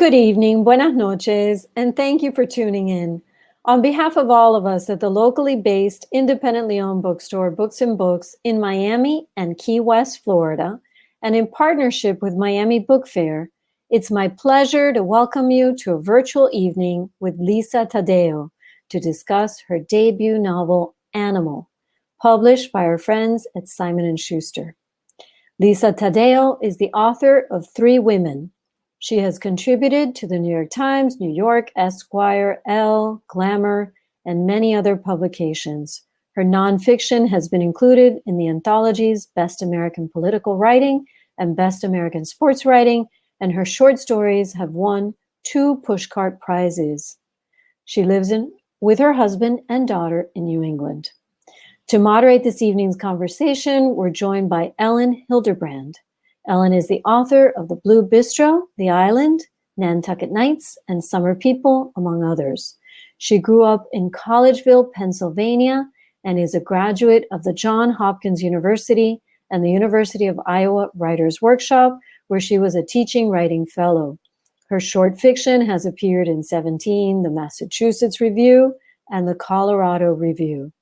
Good evening, buenas noches, and thank you for tuning in. On behalf of all of us at the locally based, independently owned bookstore Books and Books in Miami and Key West, Florida, and in partnership with Miami Book Fair, it's my pleasure to welcome you to a virtual evening with Lisa Taddeo to discuss her debut novel, Animal, published by our friends at Simon & Schuster. Lisa Taddeo is the author of Three Women. She has contributed to the New York Times, New York, Esquire, Elle, Glamour, and many other publications. Her nonfiction has been included in the anthologies Best American Political Writing and Best American Sports Writing, and her short stories have won 2 Pushcart Prizes. She lives with her husband and daughter in New England. To moderate this evening's conversation, we're joined by Elin Hilderbrand. Elin is the author of The Blue Bistro, The Island, Nantucket Nights, and Summer People, among others. She grew up in Collegeville, Pennsylvania, and is a graduate of the Johns Hopkins University and the University of Iowa Writers' Workshop, where she was a teaching writing fellow. Her short fiction has appeared in 17, the Massachusetts Review, and the Colorado Review.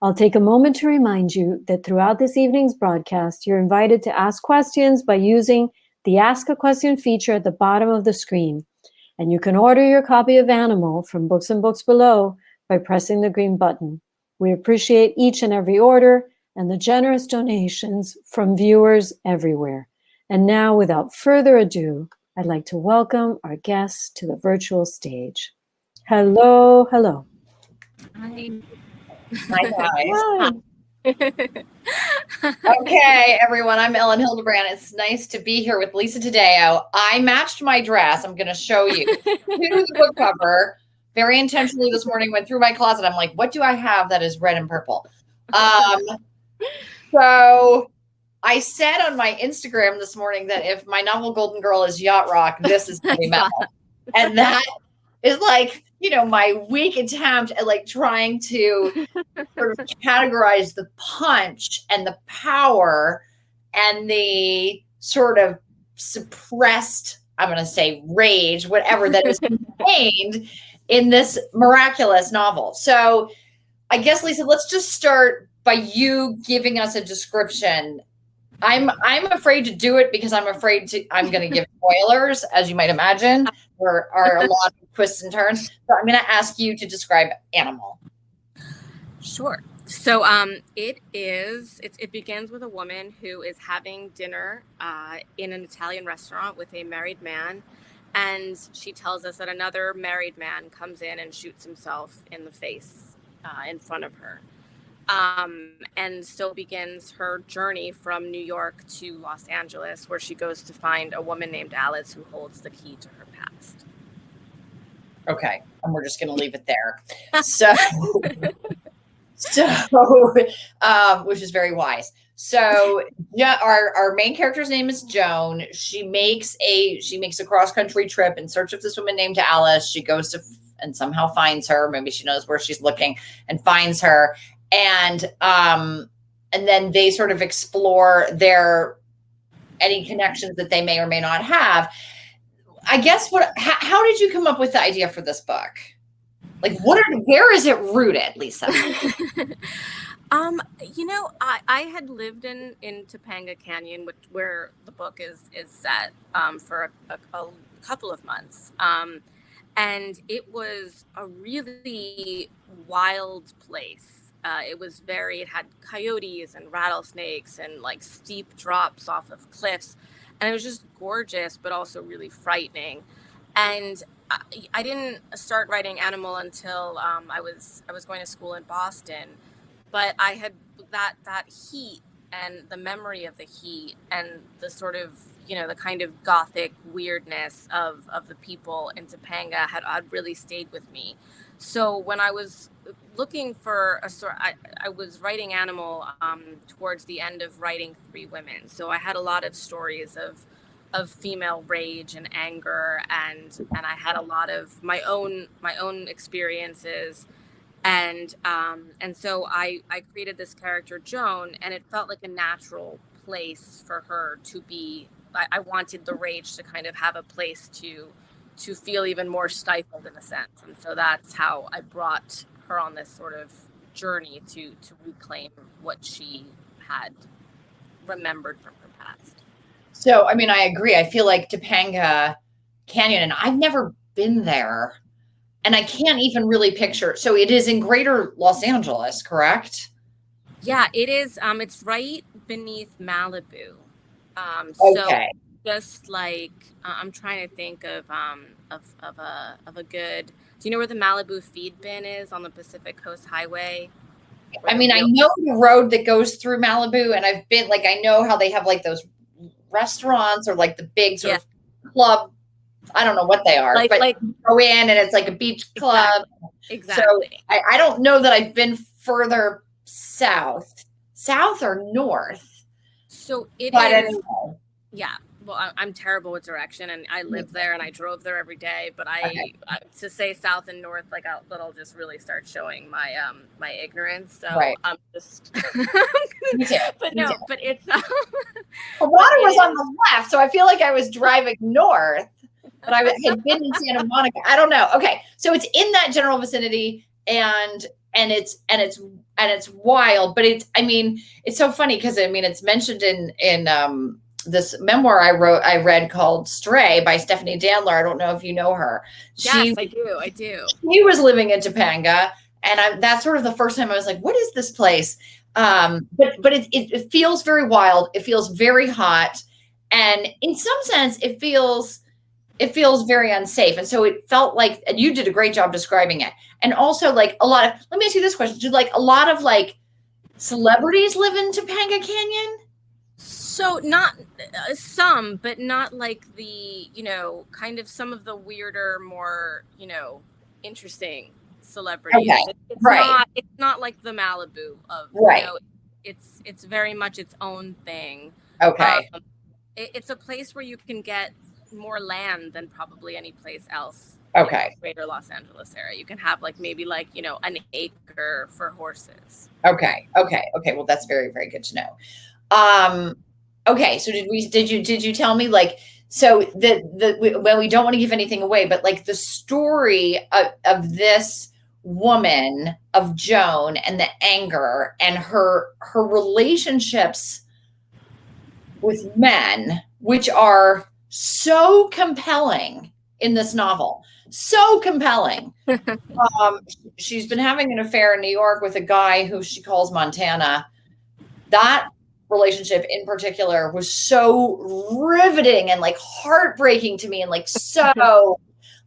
I'll take a moment to remind you that throughout this evening's broadcast, you're invited to ask questions by using the Ask a Question feature at the bottom of the screen. And you can order your copy of Animal from Books and Books below by pressing the green button. We appreciate each and every order and the generous donations from viewers everywhere. And now, without further ado, I'd like to welcome our guests to the virtual stage. Hello, hello. Hi. Hi, Okay, everyone, I'm Elin Hilderbrand. It's nice to be here with Lisa Taddeo. I matched my dress. I'm going to show you to the book cover very intentionally this morning. Went through my closet. I'm like, what do I have that is red and purple? So I said on my Instagram this morning that if my novel Golden Girl is yacht rock, this is heavy metal. And that is like, my weak attempt at like trying to sort of categorize the punch and the power and the sort of suppressed, I'm going to say rage, whatever that is contained in this miraculous novel. So I guess, Lisa, let's just start by you giving us a description. I'm afraid to do it because I'm going to give spoilers, as you might imagine. There are a lot of twists and turns. So I'm going to ask you to describe Animal. Sure. So it begins with a woman who is having dinner in an Italian restaurant with a married man. And she tells us that another married man comes in and shoots himself in the face in front of her. And so begins her journey from New York to Los Angeles, where she goes to find a woman named Alice who holds the key to her past. Okay, and we're just going to leave it there. So, which is very wise. So, yeah, our main character's name is Joan. She makes a cross-country trip in search of this woman named Alice. She goes to and somehow finds her. Maybe she knows where she's looking and finds her. And then they sort of explore any connections that they may or may not have. I guess how did you come up with the idea for this book? Like, where is it rooted, Lisa? I had lived in Topanga Canyon, where the book is set for a couple of months. And it was a really wild place. It had coyotes and rattlesnakes and like steep drops off of cliffs. And it was just gorgeous, but also really frightening. And I didn't start writing Animal until I was going to school in Boston. But I had that heat and the memory of the heat and the sort of, the kind of gothic weirdness of the people in Topanga had really stayed with me. So when I was looking for a story, I was writing Animal towards the end of writing Three Women. So I had a lot of stories of female rage and anger, and I had a lot of my own experiences. And so I created this character, Joan, and it felt like a natural place for her to be. I wanted the rage to kind of have a place to to feel even more stifled in a sense. And so that's how I brought her on this sort of journey to reclaim what she had remembered from her past. So, I mean, I agree. I feel like Topanga Canyon, and I've never been there, and I can't even really picture. So it is in greater Los Angeles, correct? Yeah, it is. It's right beneath Malibu. Okay. So just like I'm trying to think of a good. Do you know where the Malibu feed bin is on the Pacific Coast Highway? I mean, I know the road that goes through Malibu, and I've been like, I know how they have like those restaurants or like the big sort of club. I don't know what they are, but you go in and it's like a beach club. Exactly. So I don't know that I've been further south or north. So it but is. Anyway. Yeah. Well, I'm terrible with direction, and I live there and I drove there every day. But to say south and north, like that'll just really start showing my my ignorance. So I'm just. But no, but it's. The water was on the left, so I feel like I was driving north, but I had been in Santa Monica. I don't know. Okay, so it's in that general vicinity, and it's wild, but it's so funny because it's mentioned in this memoir I read called Stray by Stephanie Danler. I don't know if you know her. Yes, I do. She was living in Topanga, and that's sort of the first time I was like, what is this place? But it feels very wild. It feels very hot. And in some sense, it feels very unsafe. And so it felt like, and you did a great job describing it. And also like let me ask you this question. Do like a lot of like celebrities live in Topanga Canyon? So not some, but not like the, kind of some of the weirder, more, interesting celebrities. Okay. It's not like the Malibu of, it's very much its own thing. Okay. It's a place where you can get more land than probably any place else. Okay. In the greater Los Angeles area. You can have maybe an acre for horses. Okay. Well, that's very, very good to know. Okay. So did you tell me so we don't want to give anything away, but the story of this woman, of Joan, and the anger and her relationships with men, which are so compelling in this novel, so compelling. She's been having an affair in New York with a guy who she calls Montana. That relationship in particular was so riveting and heartbreaking to me, and so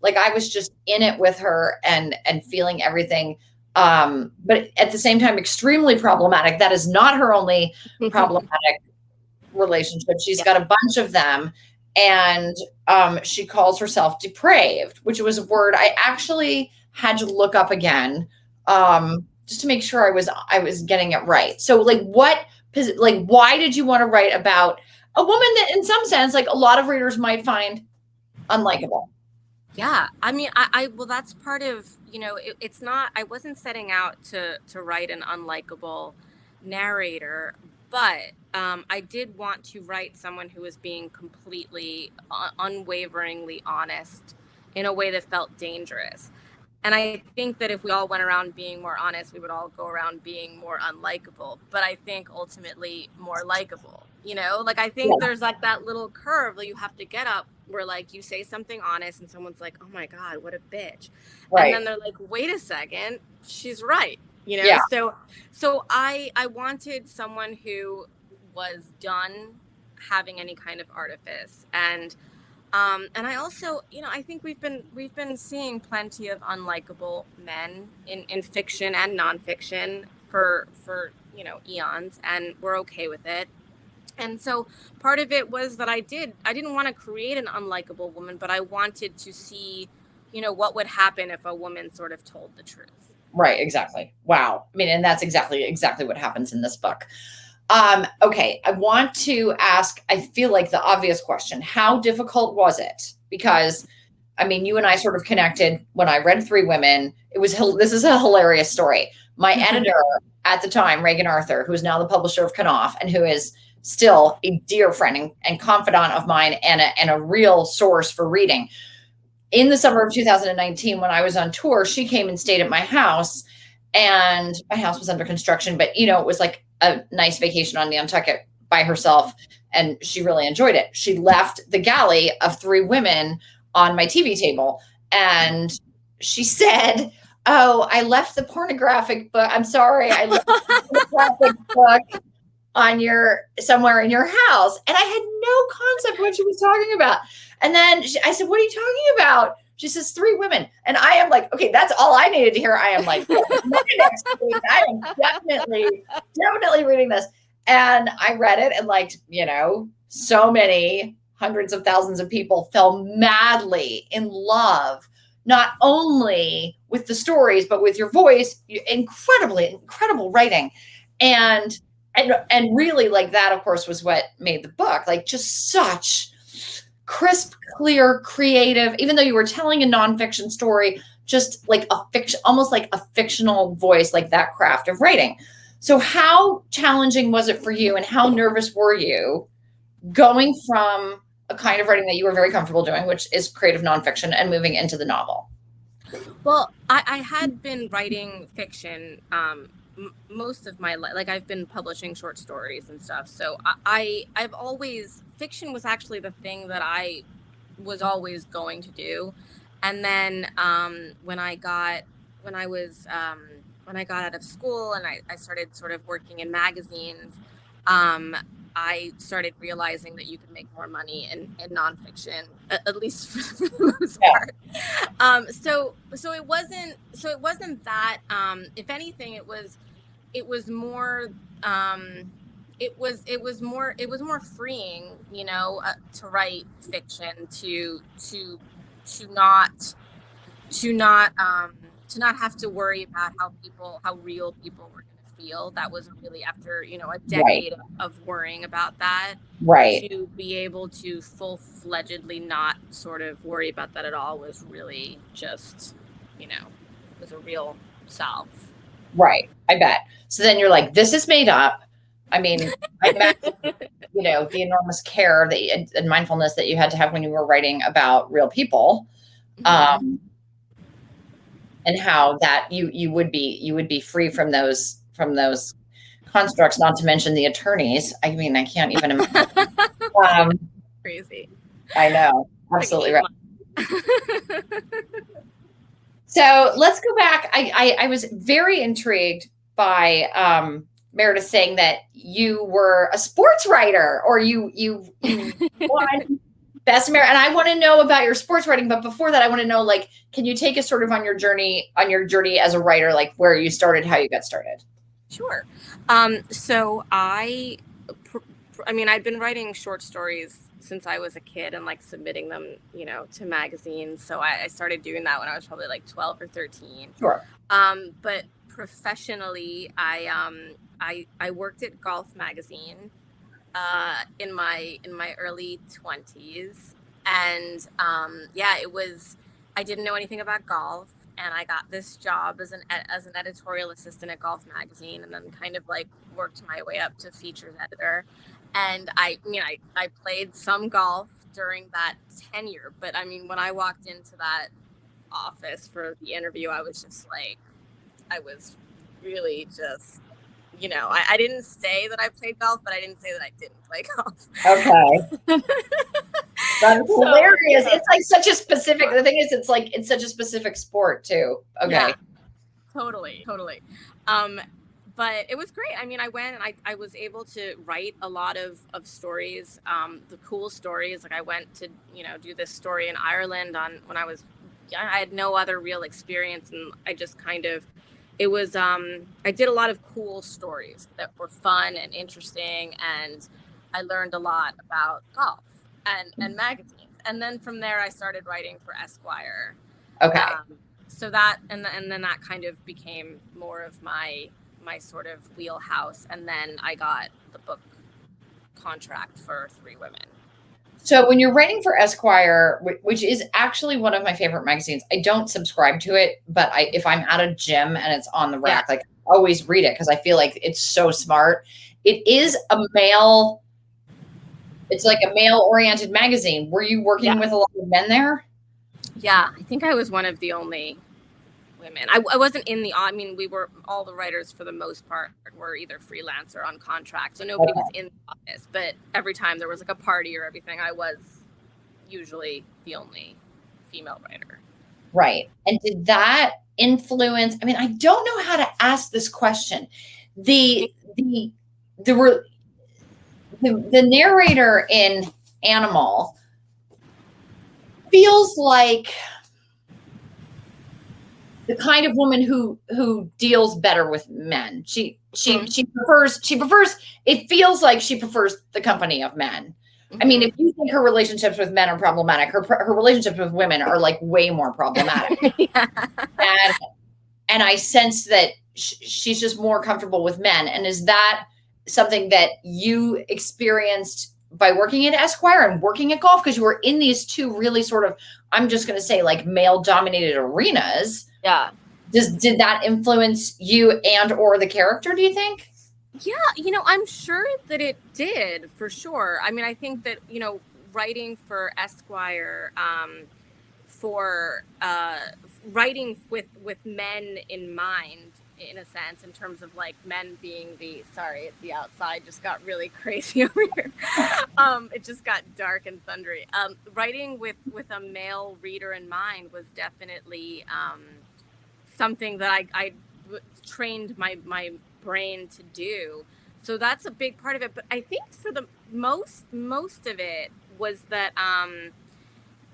I was just in it with her and feeling everything. But at the same time, extremely problematic. That is not her only problematic relationship. She's got a bunch of them. And she calls herself depraved, which was a word I actually had to look up again, just to make sure I was getting it right. So why did you want to write about a woman that in some sense, a lot of readers might find unlikable? Yeah. Well, that's part of, it's not, I wasn't setting out to write an unlikable narrator, but I did want to write someone who was being completely, unwaveringly honest in a way that felt dangerous. And I think that if we all went around being more honest, we would all go around being more unlikable. But I think ultimately more likable. I think there's that little curve that you have to get up where you say something honest and someone's like, oh my God, what a bitch. Right. And then they're like, wait a second, she's right. So I wanted someone who was done having any kind of artifice, and I also, I think we've been seeing plenty of unlikable men in fiction and nonfiction for eons, and we're okay with it. And so part of it was that I didn't want to create an unlikable woman, but I wanted to see, what would happen if a woman sort of told the truth. Right. Exactly. Wow. And that's exactly what happens in this book. Okay. I want to ask, I feel like the obvious question, how difficult was it? Because you and I sort of connected when I read Three Women. This is a hilarious story. My editor at the time, Reagan Arthur, who's now the publisher of Knopf and who is still a dear friend and confidant of mine and a real source for reading. in the summer of 2019, when I was on tour, she came and stayed at my house, and my house was under construction, but it was like a nice vacation on Nantucket by herself. And she really enjoyed it. She left the galley of 3 women on my TV table. And she said, "Oh, I left the pornographic book. I'm sorry. I left the pornographic book on somewhere in your house." And I had no concept what she was talking about. And then I said, "What are you talking about?" She says, 3 women. And I am like, okay, that's all I needed to hear. I am like, next week, I am definitely reading this. And I read it, and so many hundreds of thousands of people fell madly in love, not only with the stories, but with your voice. Incredible writing. And really, that, of course, was what made the book, just such crisp, clear, creative, even though you were telling a nonfiction story, just like a fiction, almost like a fictional voice, like that craft of writing. So how challenging was it for you, and how nervous were you going from a kind of writing that you were very comfortable doing, which is creative nonfiction, and moving into the novel? Well, I had been writing fiction most of my life. I've been publishing short stories and stuff. So I've always, fiction was actually the thing that I was always going to do. And then when I got out of school and I started sort of working in magazines, I started realizing that you could make more money in nonfiction, at least for the most part. So it wasn't that. If anything, it was more freeing, to write fiction, to not have to worry about how real people were going to feel. That was really, after a decade of worrying about that, to be able to full-fledgedly not sort of worry about that at all was really just, was a real salve. Right. I bet. So then you're like, this is made up. I mean, I imagine, the enormous care and mindfulness that you had to have when you were writing about real people. And how that you would be free from those constructs, not to mention the attorneys. I mean, I can't even imagine. Crazy. I know. Absolutely right. So let's go back. I was very intrigued by Meredith saying that you were a sports writer, or you won Best American. And I want to know about your sports writing, but before that, I want to know, can you take us sort of on your journey as a writer, where you started, how you got started? Sure. So I'd been writing short stories since I was a kid, and submitting them, to magazines. So I started doing that when I was probably 12 or 13. Sure. But professionally, I worked at Golf Magazine in my early 20s, and I didn't know anything about golf, and I got this job as an editorial assistant at Golf Magazine, and then kind of worked my way up to features editor. And I played some golf during that tenure, but when I walked into that office for the interview, I was just I was really just, I didn't say that I played golf, but I didn't say that I didn't play golf. Okay. That's hilarious. It's such a specific, the thing is, it's such a specific sport too. Okay. Yeah, totally. But it was great. I went and I was able to write a lot of stories, the cool stories. I went to, do this story in Ireland when I had no other real experience. And I just it was, I did a lot of cool stories that were fun and interesting. And I learned a lot about golf and magazines. And then from there, I started writing for Esquire. Okay. So that, and then that kind of became more of my sort of wheelhouse. And then I got the book contract for 3 Women. So when you're writing for Esquire, which is actually one of my favorite magazines, I don't subscribe to it, but if I'm at a gym and it's on the rack, I always read it because I feel like it's so smart. It is it's like a male-oriented magazine. Were you working with a lot of men there? Yeah, I think I was one of the only women. I wasn't in the, I mean, we were, all the writers for the most part were either freelance or on contract. So nobody was in the office, but every time there was like a party or everything, I was usually the only female writer. Right. And did that influence, I mean, I don't know how to ask this question. The narrator in Animal feels like the kind of woman who deals better with men. She prefers, it feels like she prefers the company of men. I mean, if you think her relationships with men are problematic, her relationships with women are like way more problematic. Yeah. And I sense that she's just more comfortable with men. And is that something that you experienced by working at Esquire and working at Golf? Because you were in these two really sort of, I'm just going to say, like male-dominated arenas. Yeah. Did that influence you and or the character, do you think? Yeah, you know, I'm sure that it did, for sure. I mean, I think that, you know, writing for Esquire, writing with men in mind, in a sense, in terms of like men being the outside just got really crazy over here. It just got dark and thundery. Writing with a male reader in mind was definitely something that I trained my brain to do. So that's a big part of it. But I think for the most of it was that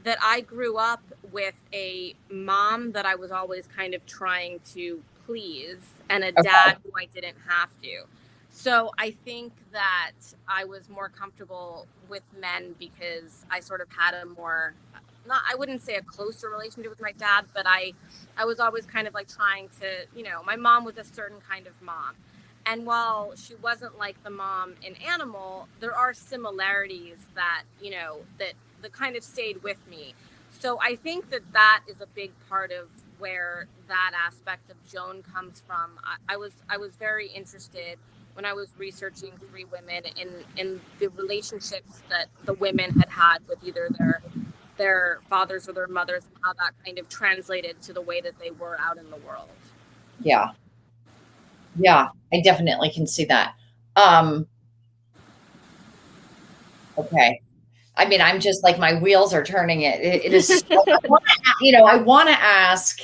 that I grew up with a mom that I was always kind of trying to please, and a dad who I didn't have to. So I think that I was more comfortable with men because I sort of had a more, I wouldn't say a closer relationship with my dad, but I was always kind of like trying to, you know, my mom was a certain kind of mom. And while she wasn't like the mom in Animal, there are similarities that, you know, that kind of stayed with me. So I think that is a big part of where that aspect of Joan comes from. I was very interested when I was researching Three Women in the relationships that the women had with either their fathers or their mothers, and how that kind of translated to the way that they were out in the world. Yeah. Yeah, I definitely can see that. Okay. I mean, I'm just like, my wheels are turning. It is, I want to ask,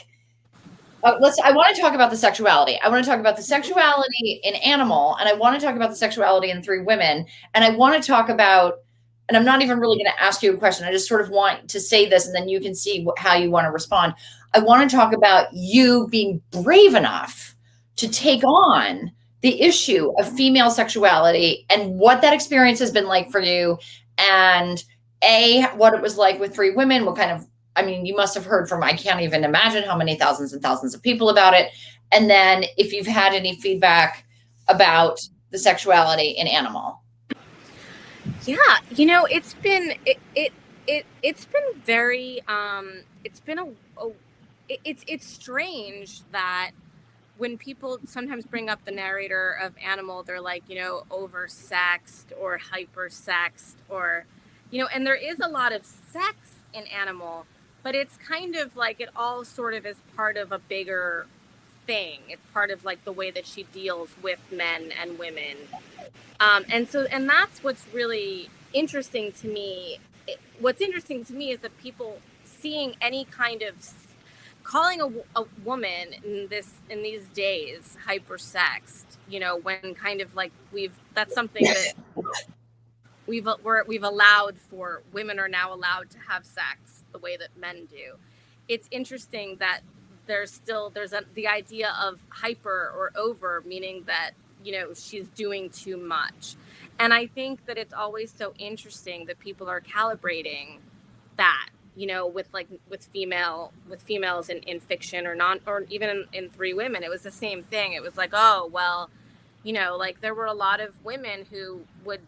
I want to talk about the sexuality. I want to talk about the sexuality in Animal, and I want to talk about the sexuality in Three Women. And I want to talk about, and I'm not even really going to ask you a question. I just sort of want to say this, and then you can see how you want to respond. I want to talk about you being brave enough to take on the issue of female sexuality and what that experience has been like for you, and what it was like with Three Women, what kind of, I mean, you must have heard from, I can't even imagine how many thousands and thousands of people about it. And then if you've had any feedback about the sexuality in Animal. Yeah, you know, it's been very it's strange that when people sometimes bring up the narrator of Animal, they're like, you know, oversexed or hypersexed, or, you know, and there is a lot of sex in Animal, but it's kind of like it all sort of is part of a bigger thing. It's part of like the way that she deals with men and women. And that's what's really interesting to me. What's interesting to me is that people seeing any kind of calling a woman in these days hypersexed, you know, when kind of like that's something that we've allowed for. Women are now allowed to have sex the way that men do. It's interesting that there's the idea of hyper or over, meaning that, you know, she's doing too much. And I think that it's always so interesting that people are calibrating that, you know, with females in fiction or even in Three Women. It was the same thing. It was like, oh, well, you know, like there were a lot of women who would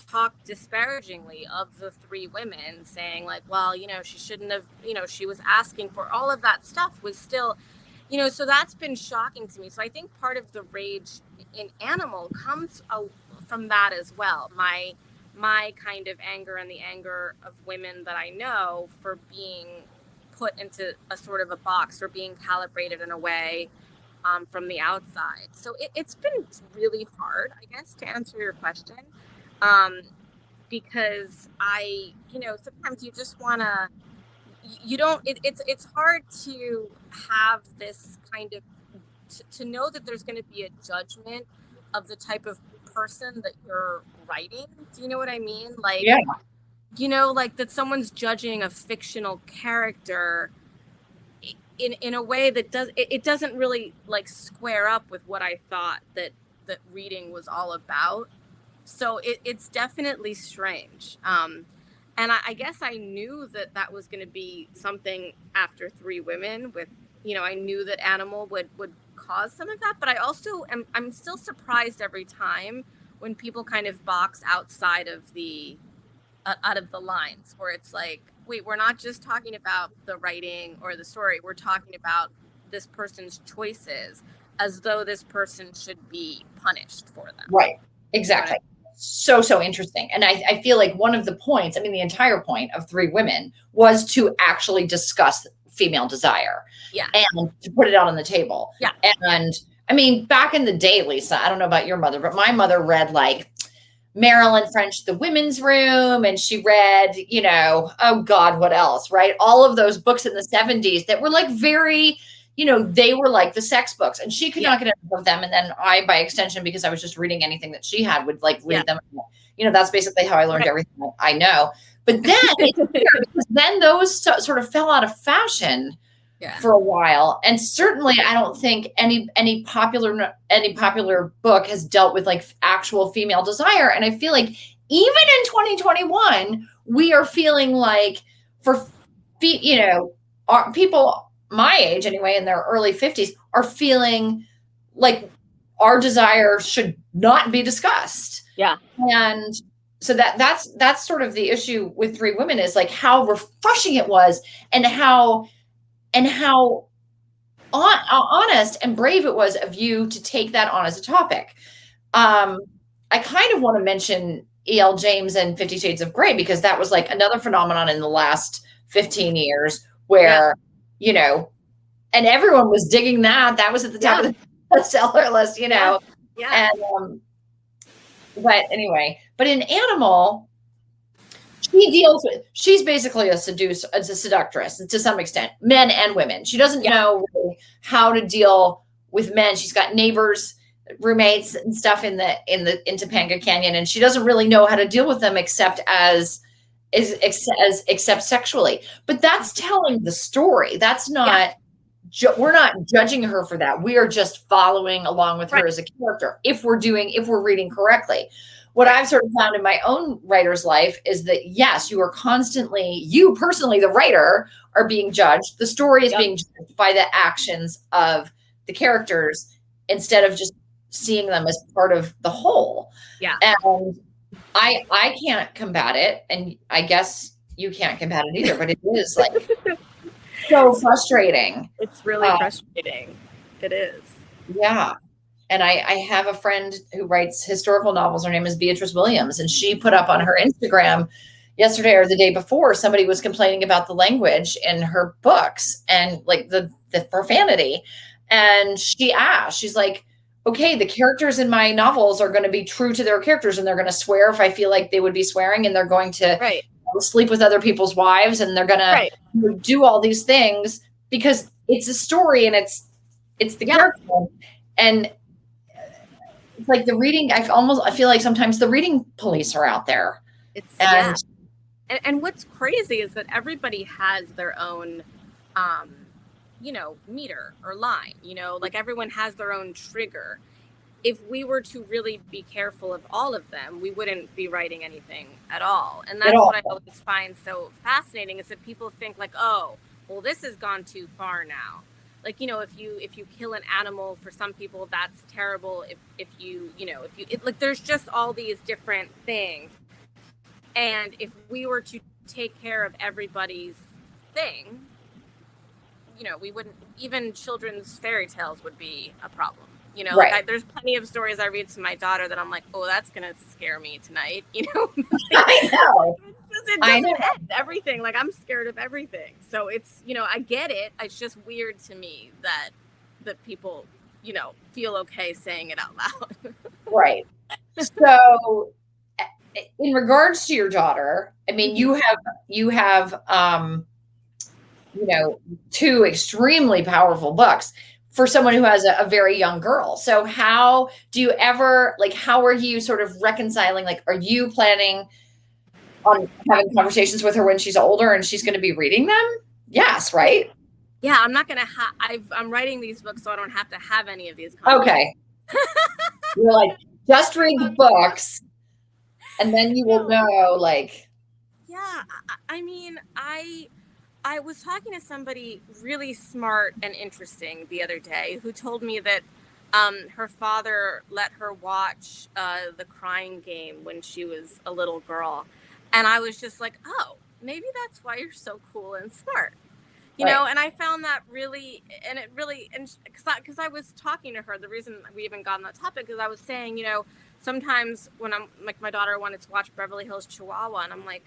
talk disparagingly of the Three Women, saying like, well, you know, she shouldn't have, you know, she was asking for all of that stuff was still, you know, so that's been shocking to me. So I think part of the rage in Animal comes from that as well. my kind of anger and the anger of women that I know for being put into a sort of a box or being calibrated in a way from the outside. So it's been really hard, I guess, to answer your question, because sometimes you just want to, you don't, it's hard to have this kind of, to know that there's going to be a judgment of the type of person that you're writing. Do you know what I mean? Like, Yeah. Like that someone's judging a fictional character in a way that doesn't really like square up with what I thought that reading was all about. So it's definitely strange. And I guess I knew that was going to be something after Three Women with, I knew that Animal would cause some of that, but I also I'm still surprised every time when people kind of box outside of the lines, where it's like, wait, we're not just talking about the writing or the story, we're talking about this person's choices, as though this person should be punished for them. Right. Exactly. So interesting. And I feel like one of the points, the entire point of Three Women was to actually discuss female desire. Yeah. And to put it out on the table. Yeah. And back in the day, Lisa, I don't know about your mother, but my mother read like Marilyn French, The Women's Room, and she read, oh God, what else, right? All of those books in the 70s that were like very, they were like the sex books, and she could not get enough of them. And then I, by extension, because I was just reading anything that she had, would like read them. That's basically how I learned everything I know. But then, it's weird because then those sort of fell out of fashion for a while. And certainly I don't think any popular book has dealt with like actual female desire. And I feel like even in 2021, we are feeling like our people my age anyway, in their early 50s, are feeling like our desire should not be discussed. Yeah. And so that's sort of the issue with Three Women, is like how refreshing it was, and how honest and brave it was of you to take that on as a topic. I kind of want to mention E.L. James and 50 Shades of Grey, because that was like another phenomenon in the last 15 years where, and everyone was digging that. That was at the top of the bestseller list, Yeah. And, but anyway, but in Animal, she's basically a seductress to some extent, men and women. She doesn't know really how to deal with men. She's got neighbors, roommates and stuff in Topanga Canyon, and she doesn't really know how to deal with them except sexually. But that's telling the story. That's not, we're not judging her for that. We are just following along with her as a character, if we're reading correctly. What I've sort of found in my own writer's life is that, yes, you personally, the writer, are being judged. The story is being judged by the actions of the characters, instead of just seeing them as part of the whole. Yeah. And I can't combat it. And I guess you can't combat it either, but it is like so frustrating. It's really frustrating. It is. Yeah. And I have a friend who writes historical novels. Her name is Beatrice Williams. And she put up on her Instagram yesterday or the day before, somebody was complaining about the language in her books and like the profanity. And she's like, okay, the characters in my novels are going to be true to their characters, and they're going to swear if I feel like they would be swearing, and they're going to sleep with other people's wives, and they're going to do all these things because it's a story and it's the character. And it's like the reading, I feel like sometimes the reading police are out there. And what's crazy is that everybody has their own, meter or line, like everyone has their own trigger. If we were to really be careful of all of them, we wouldn't be writing anything at all. And that's what I always find so fascinating, is that people think like, oh, well, this has gone too far now. Like, if you kill an animal, for some people, that's terrible. There's just all these different things. And if we were to take care of everybody's thing, we wouldn't, even children's fairy tales would be a problem. You know, Right. like there's plenty of stories I read to my daughter that I'm like, oh, that's going to scare me tonight. You know, I know. it doesn't end everything. Like I'm scared of everything. So it's, you know, I get it. It's just weird to me that people, you know, feel okay saying it out loud. Right. So in regards to your daughter, I mean, you have, you know, 2 extremely powerful books for someone who has a very young girl. So how do you ever, like, how are you sort of reconciling? Like, are you planning on having conversations with her when she's older and she's going to be reading them? Yes. Right. Yeah. I'm not going to I'm writing these books, so I don't have to have any of these conversations. Okay. You're like, just read the books and then you will know, like. Yeah. I mean, I was talking to somebody really smart and interesting the other day who told me that her father let her watch The Crying Game when she was a little girl. And I was just like, oh, maybe that's why you're so cool and smart. You know, and I found that really, and because I was talking to her, the reason we even got on that topic is I was saying, you know, sometimes when I'm like, my daughter wanted to watch Beverly Hills Chihuahua, and I'm like,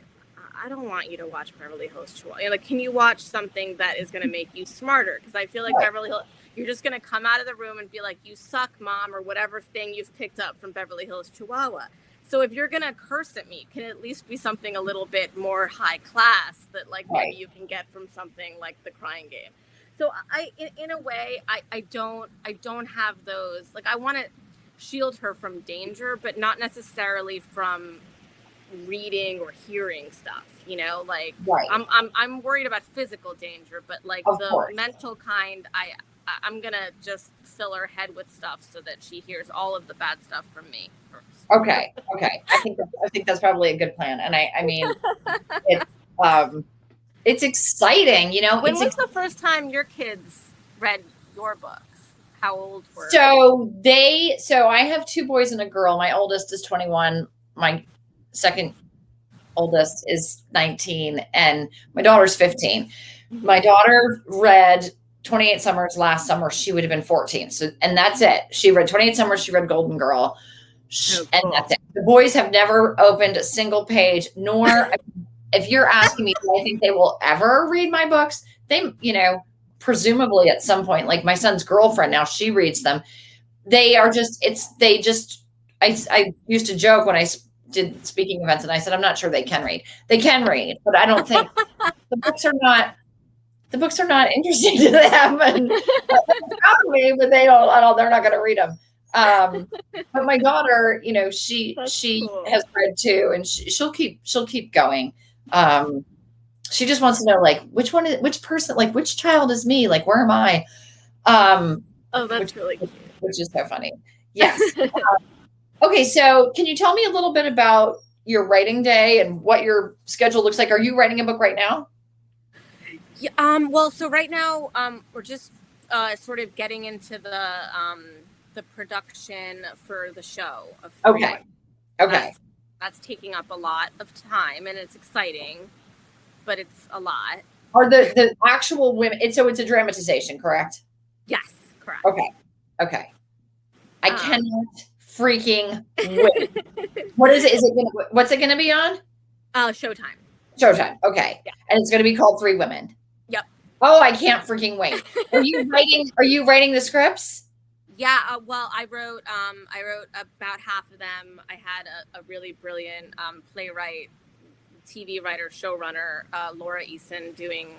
I don't want you to watch Beverly Hills Chihuahua. You know, like, can you watch something that is going to make you smarter? Because I feel like Beverly Hills, you're just going to come out of the room and be like, you suck, mom, or whatever thing you've picked up from Beverly Hills Chihuahua. So if you're going to curse at me, can it at least be something a little bit more high class that like maybe you can get from something like The Crying Game? So in a way, I don't have those, like, I want to shield her from danger, but not necessarily from reading or hearing stuff, you know, like I'm worried about physical danger, but like the mental kind, I'm gonna just fill her head with stuff so that she hears all of the bad stuff from me first. Okay. I think that's probably a good plan. And I mean, it's exciting, you know. When was the first time your kids read your books? How old were they? So I have 2 boys and a girl. My oldest is 21. My second oldest is 19, and my daughter's 15. My daughter read 28 Summers last summer. She would have been 14. So, and that's it. She read 28 Summers. She read Golden Girl. And that's it. The boys have never opened a single page, nor if you're asking me, do I think they will ever read my books? They, you know, presumably at some point, like my son's girlfriend, now she reads them. They are just, I used to joke when I did speaking events and I said, I'm not sure they can read. They can read, but I don't think the books are not interesting to them. And me, but they're not going to read them. But my daughter, you know, she cool. has read too, and she'll keep going. She just wants to know, like, which child is me? Like, where am I? That's really cute. Which is so funny. Yes. Okay. So can you tell me a little bit about your writing day and what your schedule looks like? Are you writing a book right now? Yeah, well, so right now, we're just, sort of getting into the production for the show. Okay. That's taking up a lot of time, and it's exciting, but it's a lot. Are the actual women? So it's a dramatization, correct? Yes, correct. Okay. I cannot freaking wait. What is it? What's it gonna be on? Showtime. Okay. Yeah. And it's gonna be called 3 Women. Yep. Oh, I can't freaking wait. Are you writing the scripts? Yeah, well, I wrote about half of them. I had a really brilliant playwright, TV writer, showrunner, Laura Eason, doing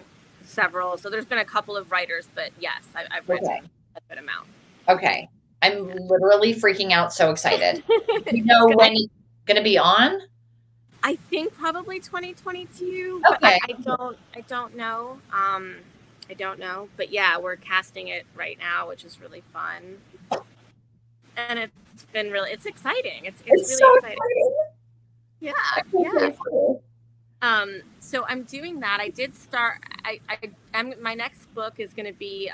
several. So there's been a couple of writers, but yes, I've written a good amount. Okay. I'm literally freaking out, so excited. You know when it's going to be on? I think probably 2022. Okay. But I don't know. I don't know, but yeah, we're casting it right now, which is really fun. And it's exciting. It's really so exciting. Yeah. So I'm doing that. I did start, my next book is going to be,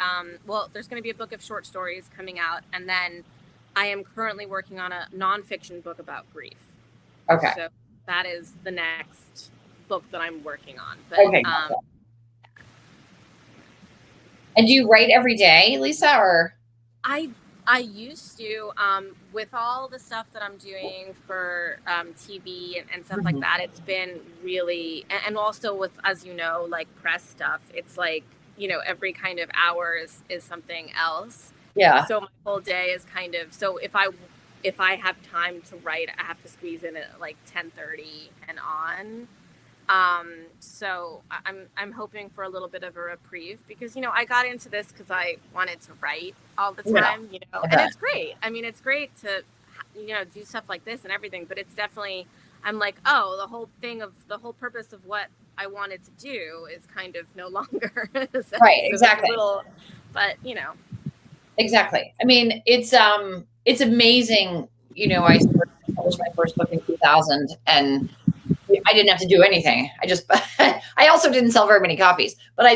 there's going to be a book of short stories coming out. And then I am currently working on a nonfiction book about grief. Okay. So that is the next book that I'm working on. But, okay. And do you write every day, Lisa, or? I I used to, with all the stuff that I'm doing for TV and stuff like that, it's been really, and also with, as you know, like press stuff, it's like, every kind of hour is something else. Yeah. So my whole day is kind of, so if I have time to write, I have to squeeze in at like 10:30 and on. So I'm hoping for a little bit of a reprieve because, I got into this because I wanted to write all the time, and it's great. I mean, it's great to, do stuff like this and everything, but it's definitely, I'm like, oh, the whole purpose of what I wanted to do is kind of no longer. So, right. Exactly. But Exactly. I mean, it's amazing. I published my first book in 2000 and I didn't have to do anything. I also didn't sell very many copies, but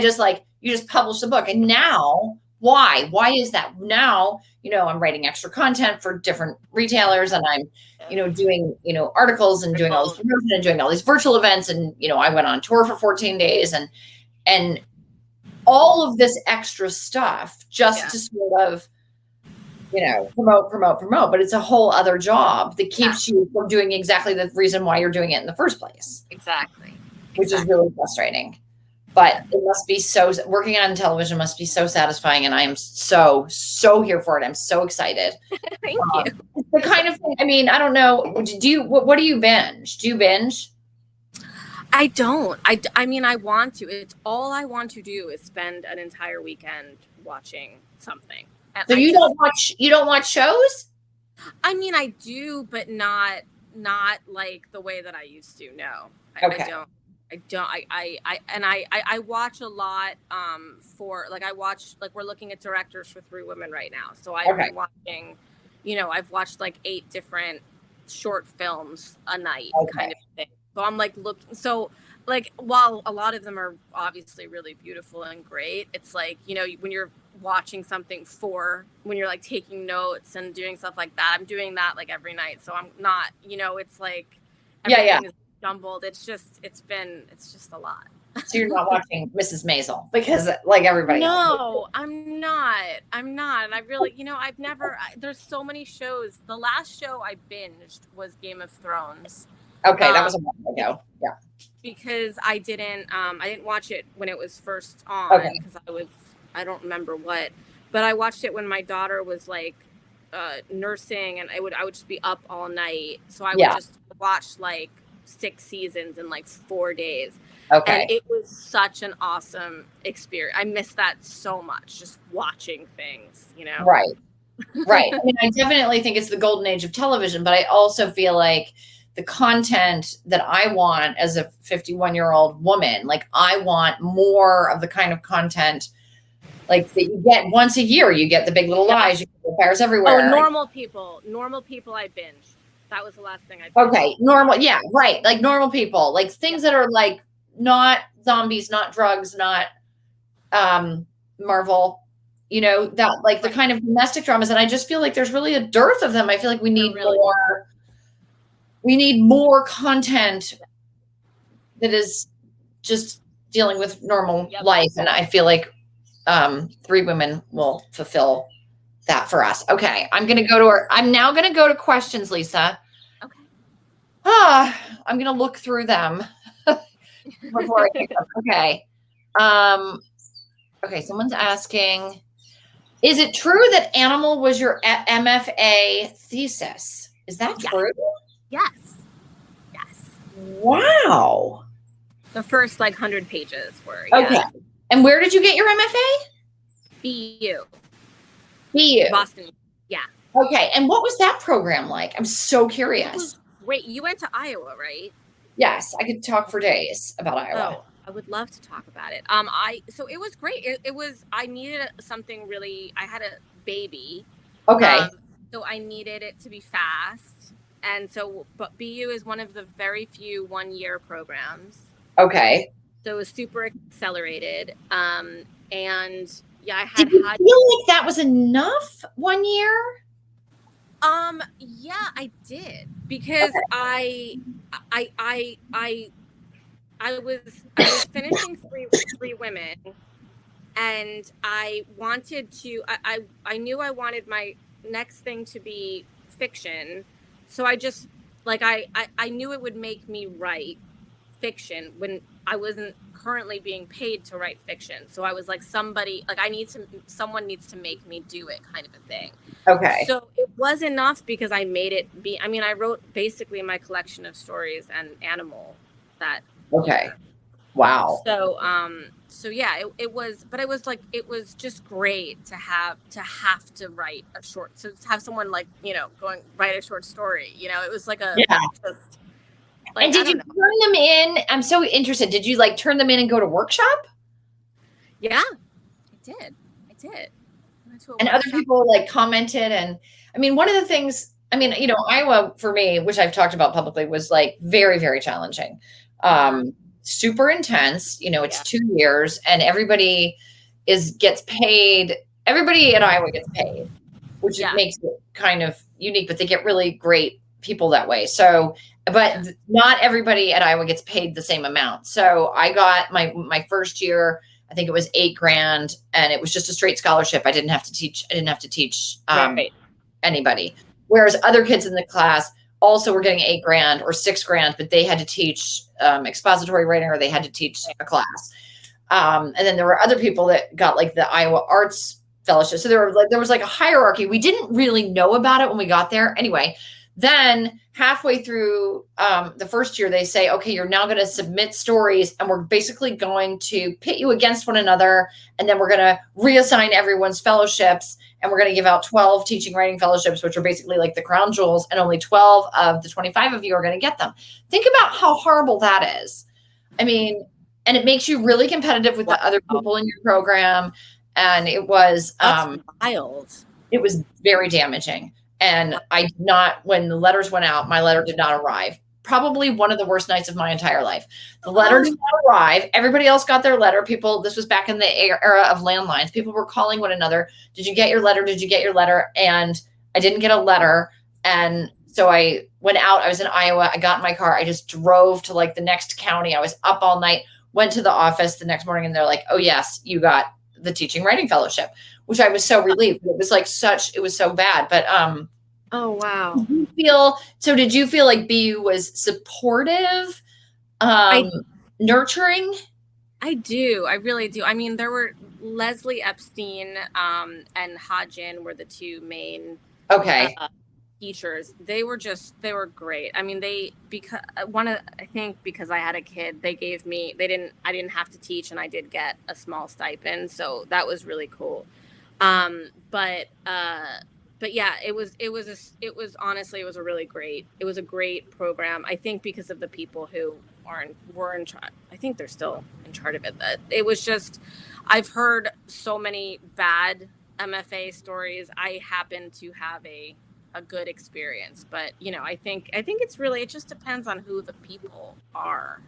you just published a book. And now, why is that? Now, I'm writing extra content for different retailers and I'm, doing, articles and doing all this promotion and doing all these virtual events. And, I went on tour for 14 days and all of this extra stuff just to sort of, promote, but it's a whole other job that keeps you from doing exactly the reason why you're doing it in the first place. Exactly. Which is really frustrating, but it must be working on television must be so satisfying. And I am so here for it. I'm so excited. Thank you. It's the kind of thing, I mean, I don't know. What do you binge? Do you binge? I don't. I mean, I want to. It's all I want to do is spend an entire weekend watching something. And so you don't watch shows? I mean, I do, but not like the way that I used to. No, okay. I watch a lot for like we're looking at directors for 3 Women right now. So I've been watching, I've watched like 8 different short films a night kind of thing. So I'm like while a lot of them are obviously really beautiful and great, it's like, when you're watching something when you're like taking notes and doing stuff like that, I'm doing that like every night. So I'm not, it's like everything is jumbled. It's just a lot. So you're not watching Mrs. Maisel because like everybody else. I'm not. And I really, there's so many shows. The last show I binged was Game of Thrones. Okay, that was a while ago. Yeah. Because I didn't watch it when it was first on because I don't remember what, but I watched it when my daughter was like nursing and I would just be up all night. So I would just watch like 6 seasons in like 4 days. Okay. And it was such an awesome experience. I miss that so much, just watching things, Right. Right. I mean, I definitely think it's the golden age of television, but I also feel like the content that I want as a 51-year-old woman, like I want more of the kind of content like that you get once a year. You get The Big Little Lies, you get Fires Everywhere. Oh, Normal People I binged. That was the last thing I binged. Okay, normal, yeah, right. Like Normal People, like things that are like not zombies, not drugs, not Marvel, that like the kind of domestic dramas. And I just feel like there's really a dearth of them. I feel like we need more. We need more content that is just dealing with normal life. And I feel like 3 Women will fulfill that for us. Okay. I'm now going to go to questions, Lisa. Okay. I'm going to look through them before I pick up. Okay. Okay. Someone's asking, is it true that animal was your MFA thesis? Is that true? Yes. Wow. The first 100 pages were. Okay. And where did you get your MFA? BU. Boston. Yeah. Okay. And what was that program like? I'm so curious. Wait, you went to Iowa, right? Yes. I could talk for days about Iowa. Oh, I would love to talk about it. So it was great. I needed something really, I had a baby. Okay. So I needed it to be fast. And so, but BU is one of the very few 1-year programs. Okay. So it was super accelerated. And yeah, Did you feel like that was enough 1 year? Yeah, I did because I was finishing three Women, and I wanted to. I knew I wanted my next thing to be fiction. So I just like I knew it would make me write fiction when I wasn't currently being paid to write fiction. So I was like, someone needs to make me do it, kind of a thing. Okay. So it was enough because I made it be. I mean, I wrote basically my collection of stories and Animal that Okay. year. Wow. So yeah, it was, but it was like, it was just great to have to write a short, to have someone like, going write a short story, it was like just like, and did you turn them in? I'm so interested. Did you like turn them in and go to workshop? Yeah, I did. And other people like commented. And I mean, one of the things, Iowa for me, which I've talked about publicly, was like very, very challenging. Super intense, it's 2 years and everybody gets paid. Everybody at Iowa gets paid, which makes it kind of unique, but they get really great people that way. So, but not everybody at Iowa gets paid the same amount. So I got my first year, I think it was $8,000, and it was just a straight scholarship. I didn't have to teach anybody. Whereas other kids in the class also were getting $8,000 or $6,000, but they had to teach expository writing, or they had to teach a class. And then there were other people that got like the Iowa Arts Fellowship. So there was like a hierarchy. We didn't really know about it when we got there. Anyway, then halfway through the first year, they say, okay, you're now going to submit stories, and we're basically going to pit you against one another. And then we're going to reassign everyone's fellowships, and we're going to give out 12 teaching writing fellowships, which are basically like the crown jewels. And only 12 of the 25 of you are going to get them. Think about how horrible that is. I mean, and it makes you really competitive with the other people in your program. And it was wild. It was very damaging. And when the letters went out, my letter did not arrive. Probably one of the worst nights of my entire life. The letter did not arrive. Everybody else got their letter. This was back in the era of landlines. People were calling one another. Did you get your letter? Did you get your letter? And I didn't get a letter. And so I went out. I was in Iowa. I got in my car. I just drove to like the next county. I was up all night, went to the office the next morning, and they're like, oh yes, you got the teaching writing fellowship, which I was so relieved. It was like it was so bad. But oh wow. Did you feel like BU was supportive, nurturing? I do. I really do. I mean, there were Leslie Epstein and Ha-Jin were the two main teachers. They were great. I mean, because I had a kid, I didn't have to teach, and I did get a small stipend. So that was really cool. But yeah, it was a great program. I think because of the people who were in charge. I think they're still in charge of it. That it was just, I've heard so many bad MFA stories. I happen to have a good experience, but I think it's really, it just depends on who the people are,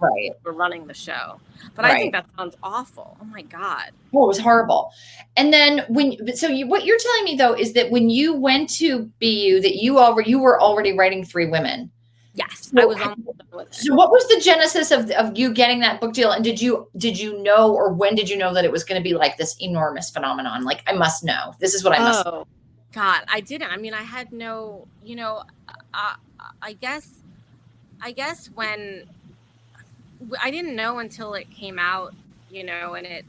right, we're running the show. But I think that sounds awful. Oh my God. Well, it was horrible. And then what you're telling me though is that when you went to BU, that you were already writing Three Women. Yes, I was almost done with it. So what was the genesis of you getting that book deal? And did you know, or when did you know that it was going to be like this enormous phenomenon? Like, I must know. This is what I must know. God, I didn't. I mean, I had no, I guess when I didn't know until it came out, and it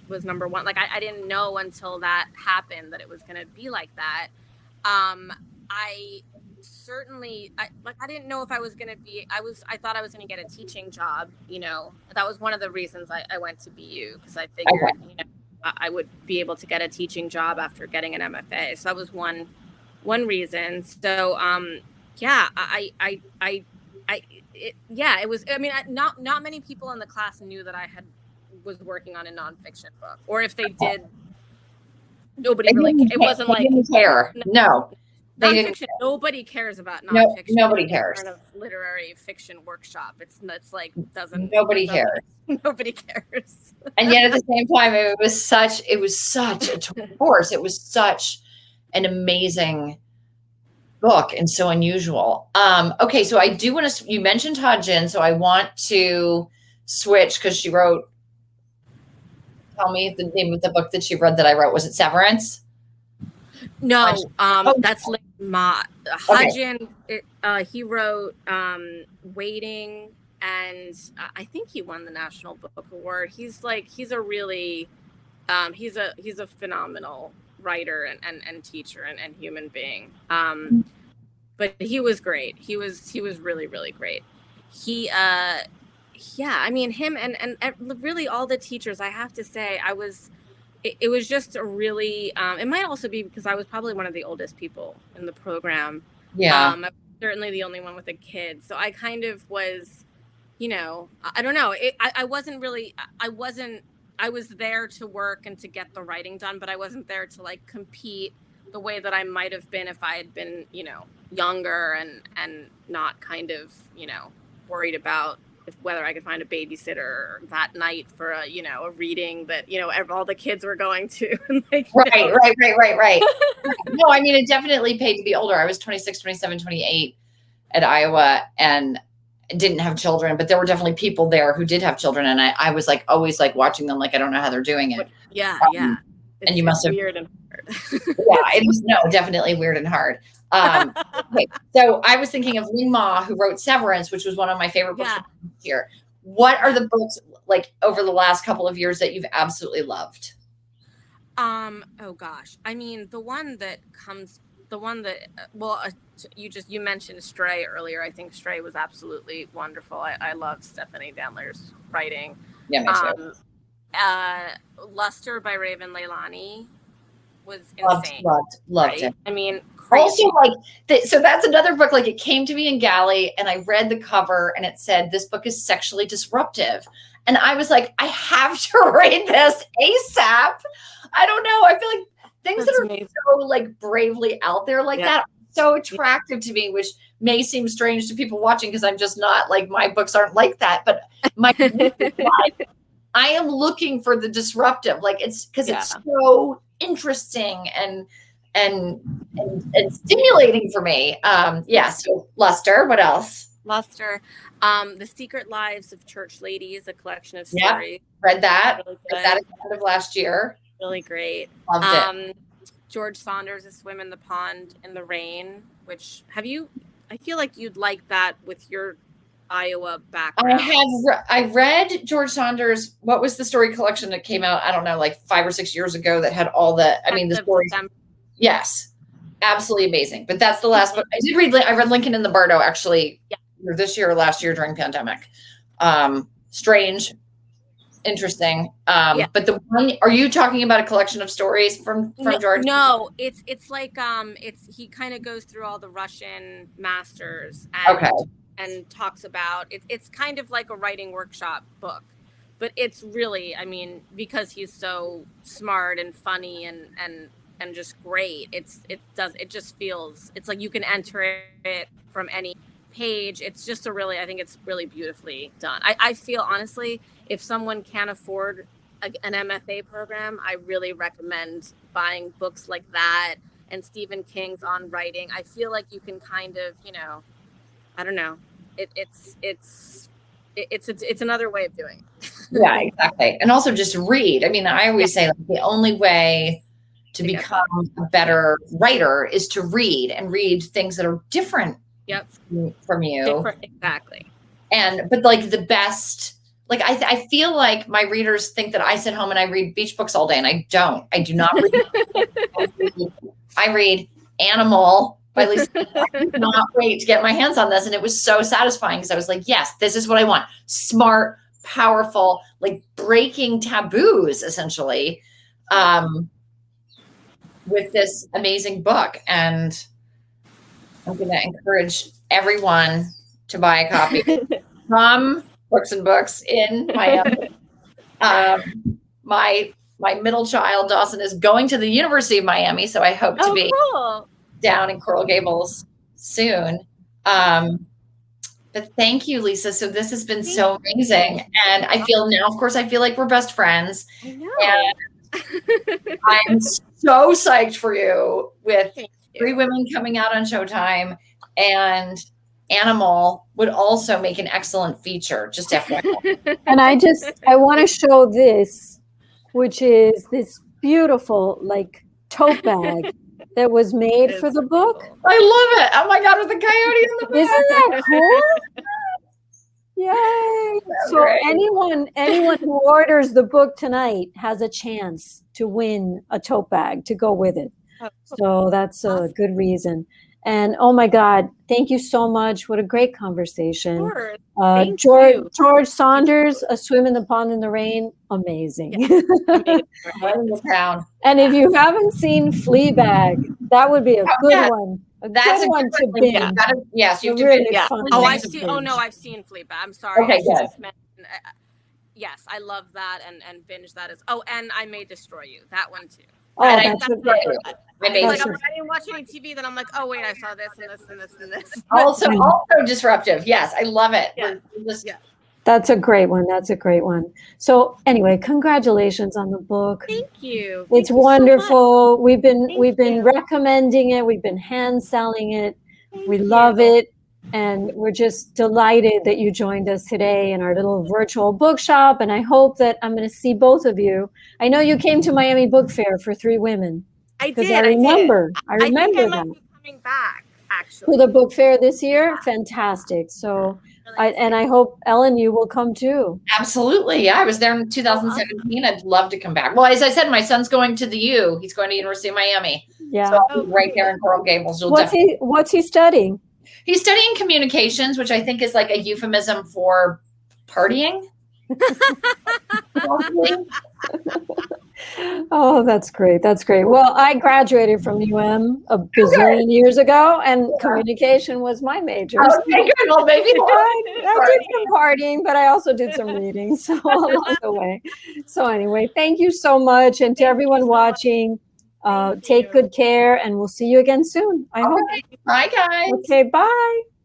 was number one. Like, I didn't know until that happened that it was going to be like that. I didn't know if I was going to be, I thought I was going to get a teaching job, that was one of the reasons I went to BU, because I figured, I would be able to get a teaching job after getting an MFA. So that was one reason. So, it was, I mean, not many people in the class knew that I was working on a nonfiction book, or if they did, nobody really, it wasn't like, didn't care. No. Nonfiction, nobody cares about nonfiction. Nobody cares. Kind of literary fiction workshop. It's like nobody cares. Nobody cares. And yet at the same time, it was such a force. It was such an amazing book and so unusual. Okay, so I do want to. You mentioned Ha-Jin, so I want to switch because she wrote. Tell me the name of the book that she read that I wrote. Was it Severance? No, Oh, that's Lin Ma. Hajin, he wrote Waiting, and I think he won the National Book Award. He's a really, he's a phenomenal writer and teacher and human being. But he was great. He was really, really great. He, yeah, I mean, him and really all the teachers, I have to say, it was just a really, it might also be because I was probably one of the oldest people in the program. yeah. I was certainly the only one with a kid. So I kind of was, I don't know. I was there to work and to get the writing done, but I wasn't there to like compete the way that I might have been if I had been, younger and not kind of, worried about whether I could find a babysitter that night for a reading that, all the kids were going to. Right. No, I mean, it definitely paid to be older. I was 26, 27, 28 at Iowa and didn't have children, but there were definitely people there who did have children. And I was like, always like watching them. Like, I don't know how they're doing it. Yeah. And you must have, weird and hard. Yeah, it is definitely weird and hard. Okay, so I was thinking of Lin Ma, who wrote Severance, which was one of my favorite books this year. What are the books like over the last couple of years that you've absolutely loved? Oh gosh, I mean, you mentioned Stray earlier. I think Stray was absolutely wonderful. I love Stephanie Danler's writing. Yeah, me too. Luster by Raven Leilani was insane. Loved it. I mean, crazy. Also, so that's another book. Like, it came to me in Galley, and I read the cover, and it said this book is sexually disruptive, and I was like, I have to read this ASAP. I don't know. I feel like things that are amazing. So like bravely out there like that are so attractive to me, which may seem strange to people watching because I'm just not like, my books aren't like that. But I am looking for the disruptive. Like, it's because it's so interesting and stimulating for me. So Luster, what else? Luster, The Secret Lives of Church Ladies, a collection of stories. Read that. Read that at the end of last year. Really great. Loved it. George Saunders' A Swim in the Pond in the Rain, which I feel like you'd like that with your Iowa background. I read George Saunders. What was the story collection that came out? I don't know, like 5 or 6 years ago that had all the stories. Yes, absolutely amazing. But that's the last book I read Lincoln in the Bardo actually this year or last year during pandemic. Strange, interesting. But the one, are you talking about a collection of stories from George? No, it's like he kind of goes through all the Russian masters and talks about it's kind of like a writing workshop book, but it's really, I mean, because he's so smart and funny and just great, it just feels, it's like you can enter it from any page. It's just I think it's really beautifully done. I feel honestly, if someone can't afford an MFA program, I really recommend buying books like that and Stephen King's On Writing. I feel like you can kind of, I don't know. It's another way of doing it. Yeah, exactly. And also just read. I mean, I always say like, the only way to become a better writer is to read and read things that are different from you. Different, exactly. But like the best, like I feel like my readers think that I sit home and I read beach books all day, and I don't. I do not read. I read Animal by Lisa. I could not wait to get my hands on this, and it was so satisfying because I was like, yes, this is what I want. Smart, powerful, like breaking taboos, essentially, with this amazing book. And I'm going to encourage everyone to buy a copy from Books and Books in Miami. My middle child, Dawson, is going to the University of Miami, so I hope to be down in Coral Gables soon. But thank you, Lisa. So this has been so amazing. And I feel now, of course, I feel like we're best friends. I know. And I'm so psyched for you with 3 Women coming out on Showtime, and Animal would also make an excellent feature, just FYI. And I want to show this, which is this beautiful like tote bag that was made for It's the book. cool. I love it. Oh my God, with the coyote in the back. Isn't that cool? Yay! So great. anyone who orders the book tonight has a chance to win a tote bag to go with it. So that's a good reason. And oh my God, thank you so much. What a great conversation. Sure. Thank you. George Saunders, A Swim in the Pond in the Rain, amazing. Amazing, right? In the town. And if you haven't seen Fleabag, that would be a good yeah. one. That's good a one good to one. binge. Yeah. Yes, you have to Really binge. Yeah. fun Oh, one I've to seen. binge. Oh no, I've seen Fleabag. I'm sorry. Okay, I good. just meant, yes, I love that and binge that as. Oh, and I May Destroy You. That one too. Oh, And I that's did a great too. one. I made Like, it. I didn't watch any TV. Then I'm like, oh wait, I saw this and this and this and this. Also disruptive. Yes, I love it. Yeah. Yeah. That's a great one. That's a great one. So anyway, congratulations on the book. Thank you. It's Thank you so wonderful. We've been you. recommending it. We've been hand selling it. Thank We you. love it. And we're just delighted that you joined us today in our little virtual bookshop. And I hope that I'm going to see both of you. I know you came to Miami Book Fair for 3 Women. I Because did. I remember I think I that. might be coming back, To actually. the book fair this year? Fantastic. So, I hope, Ellen, you will come too. Absolutely. Yeah, I was there in 2017. I'd love to come back. Well, as I said, my son's going to the U. He's going to University of Miami. Yeah. So I'll be right there in Coral Gables. What's he studying? He's studying communications, which I think is like a euphemism for partying. Oh, that's great. That's great. Well, I graduated from UM a bazillion years ago, and communication was my major. Okay, good. Well, maybe I did some partying, but I also did some reading, so along the way. So anyway, thank you so much. And to everyone watching, take good care, and we'll see you again soon. I hope. Bye, guys. Okay, bye.